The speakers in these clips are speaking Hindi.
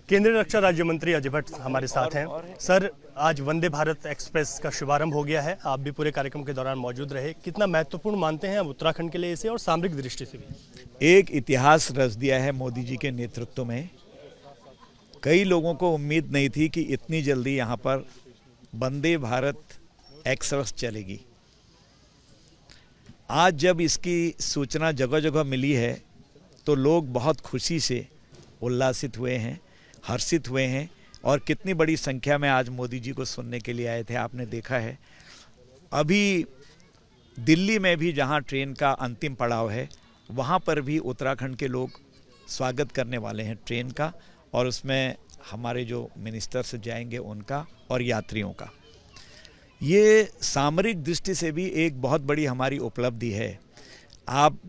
केंद्रीय रक्षा राज्य मंत्री अजय भट्ट हमारे साथ हैं। सर, आज वंदे भारत एक्सप्रेस का शुभारंभ हो गया है, आप भी पूरे कार्यक्रम के दौरान मौजूद रहे। कितना महत्वपूर्ण मानते हैं आप उत्तराखंड के लिए इसे, और सामरिक दृष्टि से भी? एक इतिहास रच दिया है मोदी जी के नेतृत्व में। कई लोगों को उम्मीद नहीं थी कि इतनी जल्दी यहाँ पर वंदे भारत एक्सप्रेस चलेगी। आज जब इसकी सूचना जगह जगह मिली है तो लोग बहुत खुशी से उल्लासित हुए हैं, हर्षित हुए हैं, और कितनी बड़ी संख्या में आज मोदी जी को सुनने के लिए आए थे, आपने देखा है। अभी दिल्ली में भी जहां ट्रेन का अंतिम पड़ाव है, वहां पर भी उत्तराखंड के लोग स्वागत करने वाले हैं ट्रेन का, और उसमें हमारे जो मिनिस्टर्स जाएंगे उनका और यात्रियों का। ये सामरिक दृष्टि से भी एक बहुत बड़ी हमारी उपलब्धि है। आप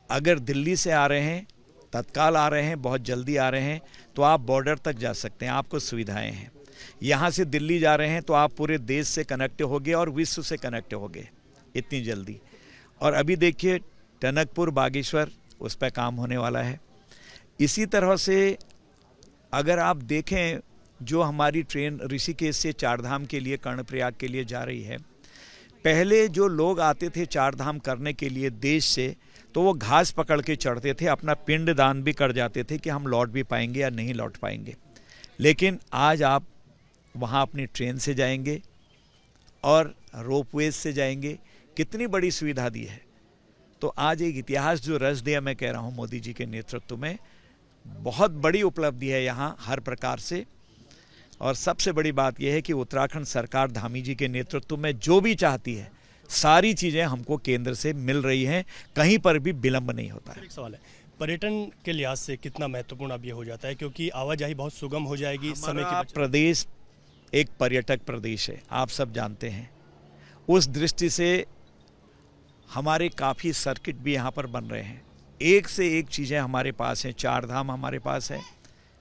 अगर दिल्ली से आ रहे हैं, तत्काल आ रहे हैं, बहुत जल्दी आ रहे हैं, तो आप बॉर्डर तक जा सकते हैं, आपको सुविधाएं हैं। यहाँ से दिल्ली जा रहे हैं तो आप पूरे देश से कनेक्ट होगे और विश्व से कनेक्ट होगे इतनी जल्दी। और अभी देखिए टनकपुर बागेश्वर, उस पर काम होने वाला है। इसी तरह से अगर आप देखें, जो हमारी ट्रेन ऋषिकेश से चारधाम के लिए, कर्णप्रयाग के लिए जा रही है, पहले जो लोग आते थे चारधाम करने के लिए देश से, तो वो घास पकड़ के चढ़ते थे, अपना पिंड दान भी कर जाते थे कि हम लौट भी पाएंगे या नहीं लौट पाएंगे। लेकिन आज आप वहाँ अपनी ट्रेन से जाएंगे और रोपवे से जाएंगे। कितनी बड़ी सुविधा दी है। तो आज एक इतिहास जो रच दिया, मैं कह रहा हूँ मोदी जी के नेतृत्व में, बहुत बड़ी उपलब्धि है यहाँ हर प्रकार से। और सबसे बड़ी बात यह है कि उत्तराखंड सरकार धामी जी के नेतृत्व में जो भी चाहती है, सारी चीज़ें हमको केंद्र से मिल रही हैं, कहीं पर भी विलंब नहीं होता है। एक सवाल है, पर्यटन के लिहाज से कितना महत्वपूर्ण अब ये हो जाता है, क्योंकि आवाजाही बहुत सुगम हो जाएगी, समय की बचत। प्रदेश एक पर्यटक प्रदेश है, आप सब जानते हैं। उस दृष्टि से हमारे काफ़ी सर्किट भी यहाँ पर बन रहे हैं, एक से एक चीज़ें हमारे पास हैं। चारधाम हमारे पास है,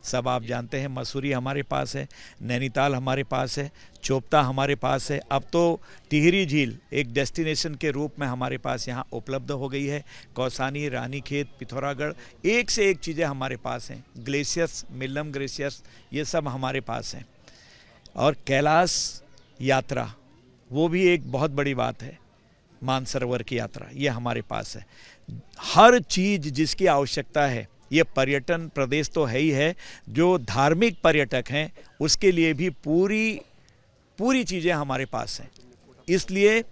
सब आप जानते हैं। मसूरी हमारे पास है, नैनीताल हमारे पास है, चोपता हमारे पास है। अब तो टिहरी झील एक डेस्टिनेशन के रूप में हमारे पास यहाँ उपलब्ध हो गई है। कौसानी, रानीखेत, पिथौरागढ़, एक से एक चीज़ें हमारे पास हैं। ग्लेशियर्स, मिल्लम ग्लेशियर्स, ये सब हमारे पास हैं। और कैलाश यात्रा, वो भी एक बहुत बड़ी बात है। मानसरोवर की यात्रा, ये हमारे पास है। हर चीज़ जिसकी आवश्यकता है, ये पर्यटन प्रदेश तो है ही है। जो धार्मिक पर्यटक हैं उसके लिए भी पूरी चीज़ें हमारे पास हैं। इसलिए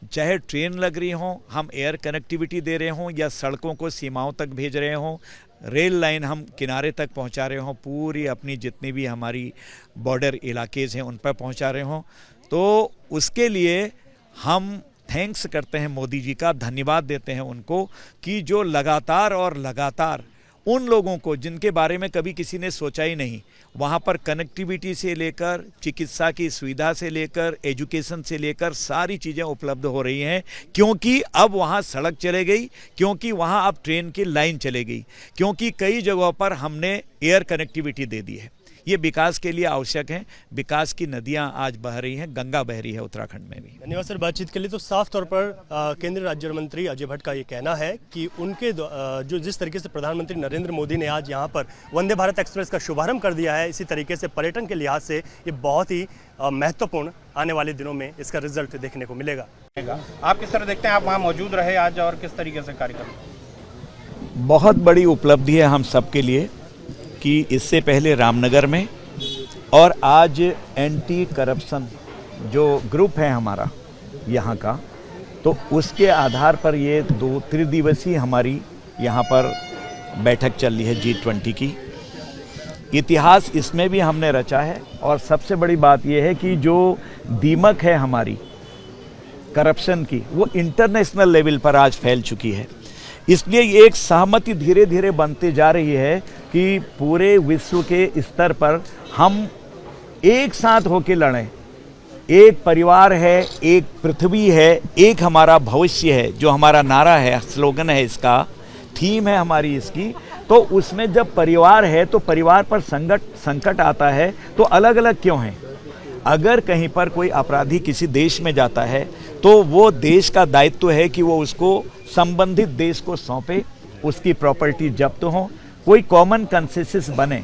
चाहे ट्रेन लग रही हों, हम एयर कनेक्टिविटी दे रहे हों, या सड़कों को सीमाओं तक भेज रहे हों, रेल लाइन हम किनारे तक पहुंचा रहे हों, पूरी अपनी जितनी भी हमारी बॉर्डर इलाकेज हैं उन पर पहुंचा रहे हों, तो उसके लिए हम थैंक्स करते हैं मोदी जी का, धन्यवाद देते हैं उनको कि जो लगातार उन लोगों को जिनके बारे में कभी किसी ने सोचा ही नहीं, वहाँ पर कनेक्टिविटी से लेकर, चिकित्सा की सुविधा से लेकर, एजुकेशन से लेकर सारी चीज़ें उपलब्ध हो रही हैं। क्योंकि अब वहाँ सड़क चले गई, क्योंकि वहाँ अब ट्रेन की लाइन चले गई, क्योंकि कई जगहों पर हमने एयर कनेक्टिविटी दे दी है। ये विकास के लिए आवश्यक है। विकास की नदियां आज बह रही हैं, गंगा बह रही है उत्तराखंड में भी। धन्यवाद सर बातचीत के लिए। तो साफ तौर पर केंद्रीय राज्य मंत्री अजय भट्ट का ये कहना है कि उनके जो जिस तरीके से प्रधानमंत्री नरेंद्र मोदी ने आज यहाँ पर वंदे भारत एक्सप्रेस का शुभारंभ कर दिया है, इसी तरीके से पर्यटन के लिहाज से ये बहुत ही महत्वपूर्ण, आने वाले दिनों में इसका रिजल्ट देखने को मिलेगा। आप किस तरह देखते हैं, आप वहाँ मौजूद रहे आज, और किस तरीके से कार्यक्रम? बहुत बड़ी उपलब्धि है हम सबके लिए कि इससे पहले रामनगर में और आज एंटी करप्शन जो ग्रुप है हमारा यहाँ का, तो उसके आधार पर ये 2 त्रिदिवसीय हमारी यहाँ पर बैठक चल रही है G20 की। इतिहास इसमें भी हमने रचा है। और सबसे बड़ी बात ये है कि जो दीमक है हमारी करप्शन की, वो इंटरनेशनल लेवल पर आज फैल चुकी है। इसलिए ये एक सहमति धीरे धीरे बनते जा रही है कि पूरे विश्व के स्तर पर हम एक साथ होकर लड़ें। एक परिवार है, एक पृथ्वी है, एक हमारा भविष्य है, जो हमारा नारा है, स्लोगन है, इसका थीम है हमारी इसकी। तो उसमें जब परिवार है तो परिवार पर संकट आता है तो अलग अलग क्यों हैं? अगर कहीं पर कोई अपराधी किसी देश में जाता है तो वो देश का दायित्व है कि वो उसको संबंधित देश को सौंपे, उसकी प्रॉपर्टी जब्त हो, कोई कॉमन कंसेंसस बने।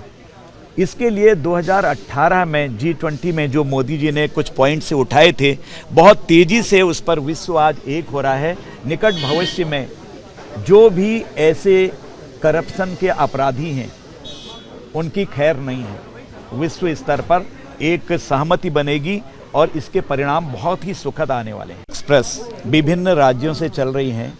इसके लिए 2018 में G20 में जो मोदी जी ने कुछ पॉइंट से उठाए थे, बहुत तेज़ी से उस पर विश्व आज एक हो रहा है। निकट भविष्य में जो भी ऐसे करप्शन के अपराधी हैं उनकी खैर नहीं है। विश्व स्तर पर एक सहमति बनेगी और इसके परिणाम बहुत ही सुखद आने वाले हैं। एक्सप्रेस विभिन्न राज्यों से चल रही हैं,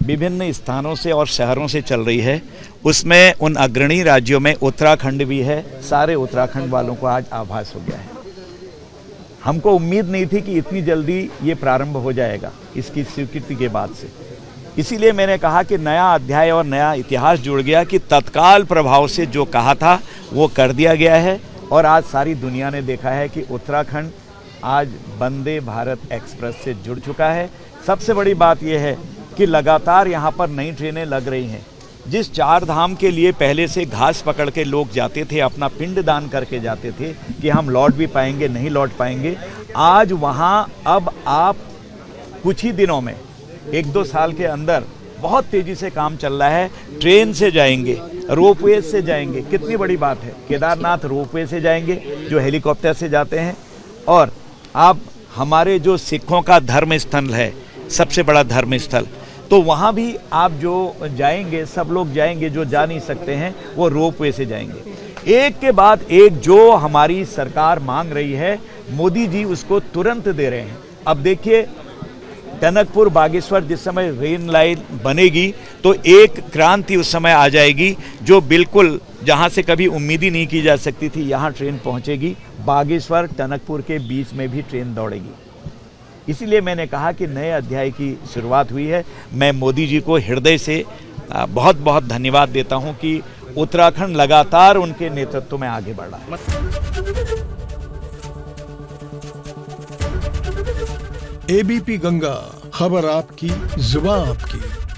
विभिन्न स्थानों से और शहरों से चल रही है। उसमें उन अग्रणी राज्यों में उत्तराखंड भी है। सारे उत्तराखंड वालों को आज आभास हो गया है। हमको उम्मीद नहीं थी कि इतनी जल्दी ये प्रारंभ हो जाएगा इसकी स्वीकृति के बाद से। इसीलिए मैंने कहा कि नया अध्याय और नया इतिहास जुड़ गया कि तत्काल प्रभाव से जो कहा था वो कर दिया गया है। और आज सारी दुनिया ने देखा है कि उत्तराखंड आज वंदे भारत एक्सप्रेस से जुड़ चुका है। सबसे बड़ी बात यह है कि लगातार यहाँ पर नई ट्रेनें लग रही हैं। जिस चार धाम के लिए पहले से घास पकड़ के लोग जाते थे, अपना पिंड दान करके जाते थे कि हम लौट भी पाएंगे नहीं लौट पाएंगे, आज वहाँ अब आप कुछ ही दिनों में 1-2 साल के अंदर बहुत तेज़ी से काम चल रहा है। ट्रेन से जाएंगे, रोपवे से जाएंगे, कितनी बड़ी बात है। केदारनाथ रोपवे से जाएंगे जो हेलीकॉप्टर से जाते हैं। और आप हमारे जो सिखों का धर्म स्थल है, सबसे बड़ा धर्म स्थल, तो वहाँ भी आप जो जाएंगे, सब लोग जाएंगे जो जा नहीं सकते हैं वो रोपवे से जाएंगे। एक के बाद एक जो हमारी सरकार मांग रही है, मोदी जी उसको तुरंत दे रहे हैं। अब देखिए टनकपुर बागेश्वर जिस समय रेल लाइन बनेगी तो एक क्रांति उस समय आ जाएगी जो बिल्कुल जहाँ से कभी उम्मीद ही नहीं की जा सकती थी, यहाँ ट्रेन पहुँचेगी। बागेश्वर टनकपुर के बीच में भी ट्रेन दौड़ेगी। इसीलिए मैंने कहा कि नए अध्याय की शुरुआत हुई है। मैं मोदी जी को हृदय से बहुत बहुत धन्यवाद देता हूं कि उत्तराखंड लगातार उनके नेतृत्व में आगे बढ़ रहा है। एबीपी गंगा, खबर आपकी, जुबान आपकी।